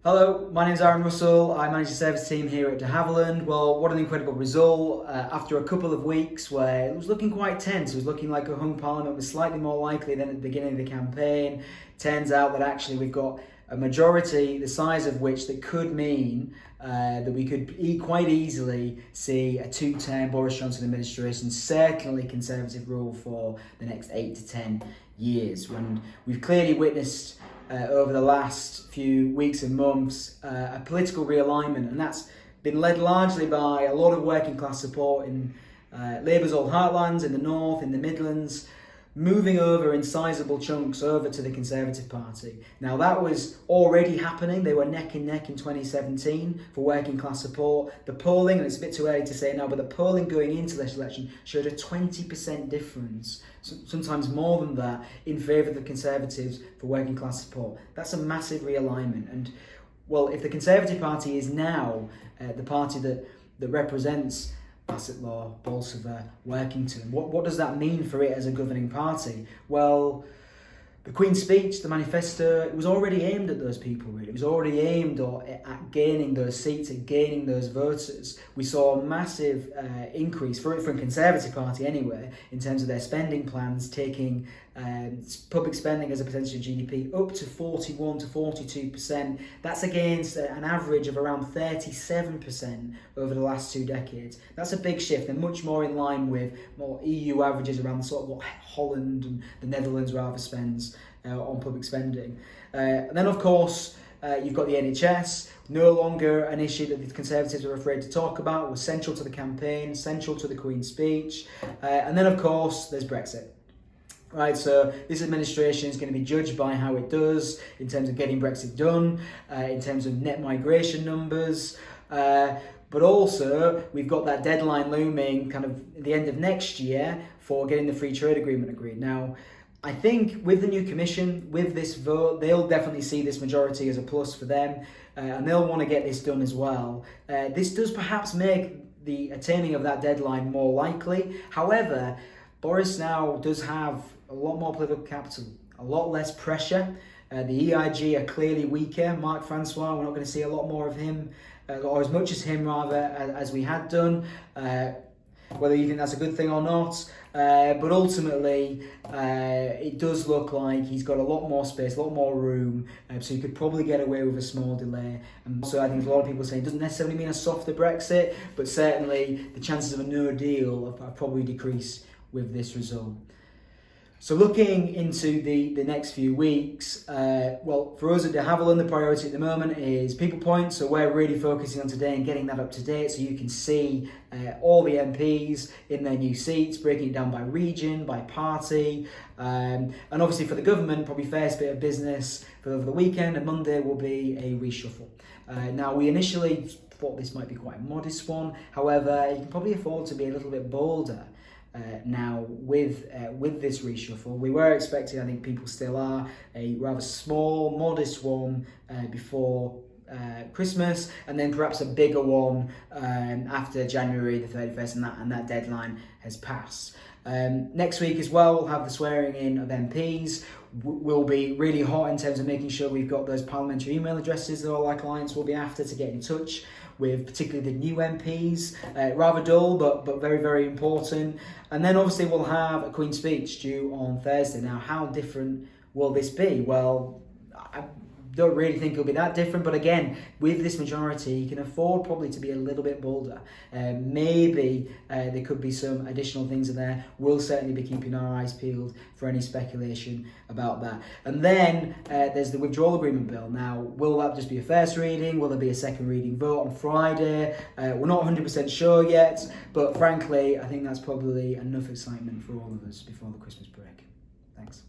Hello, my name is Arran Russell. I manage the service team here at DeHavilland. Well, what an incredible result. After a couple of weeks where it was looking quite tense, it was looking like a hung parliament was slightly more likely than at the beginning of the campaign. Turns out that actually we've got a majority, the size of which that could mean that we could quite easily see a two-term Boris Johnson administration, certainly Conservative rule for the next 8 to 10 years. And we've clearly witnessed over the last few weeks and months a political realignment, and that's been led largely by a lot of working class support in Labour's old heartlands, in the north, in the Midlands, moving over in sizable chunks over to the Conservative Party. Now that was already happening. They were neck and neck in 2017 for working class support. The polling, and it's a bit too early to say now, but the polling going into this election showed a 20% difference, sometimes more than that, in favour of the Conservatives for working class support. That's a massive realignment. And well, if the Conservative Party is now the party that represents Bassetlaw, Bolsover, Workington, what does that mean for it as a governing party? Well, the Queen's Speech, the manifesto, it was already aimed at those people, really. It was already aimed at gaining those seats, at gaining those voters. We saw a massive increase, for a Conservative Party anyway, in terms of their spending plans, taking public spending as a percentage of GDP up to 41 to 42%. That's against an average of around 37% over the last 2 decades. That's a big shift and much more in line with more EU averages around sort of what Holland and the Netherlands rather spends on public spending. And then of course, you've got the NHS, no longer an issue that the Conservatives were afraid to talk about, was central to the campaign, central to the Queen's Speech. And then of course, there's Brexit. Right, so this administration is going to be judged by how it does in terms of getting Brexit done, in terms of net migration numbers, but also we've got that deadline looming kind of at the end of next year for getting the free trade agreement agreed. Now, I think with the new commission, with this vote, they'll definitely see this majority as a plus for them, and they'll want to get this done as well. This does perhaps make the attaining of that deadline more likely. However, Boris now does have a lot more political capital, a lot less pressure. The EIG are clearly weaker. Mark Francois, we're not going to see a lot more of him, or as much as him rather, as we had done. Whether you think that's a good thing or not, but ultimately it does look like he's got a lot more space, a lot more room, so he could probably get away with a small delay. And so I think a lot of people say it doesn't necessarily mean a softer Brexit, but certainly the chances of a no deal have probably decreased with this result. So looking into the next few weeks, well, for us at DeHavilland, the priority at the moment is people points. So we're really focusing on today and getting that up to date so you can see all the MPs in their new seats, breaking it down by region, by party. And obviously for the government, probably first bit of business for over the weekend, and Monday will be a reshuffle. Now, we initially thought this might be quite a modest one. However, you can probably afford to be a little bit bolder. Now with this reshuffle. We were expecting, I think people still are, a rather small, modest one before Christmas, and then perhaps a bigger one after January the 31st, and that deadline has passed. Next week as well, we'll have the swearing in of MPs. We'll be really hot in terms of making sure we've got those parliamentary email addresses that all our clients will be after to get in touch with, particularly the new MPs. Rather dull, but very, very important. And then obviously we'll have a Queen's Speech due on Thursday. Now, how different will this be? Well, I don't really think it'll be that different, but again, with this majority, you can afford probably to be a little bit bolder. Maybe there could be some additional things in there. We'll certainly be keeping our eyes peeled for any speculation about that. And then there's the withdrawal agreement bill. Now, will that just be a first reading? Will there be a second reading vote on Friday? We're not 100% sure yet, but frankly, I think that's probably enough excitement for all of us before the Christmas break. Thanks.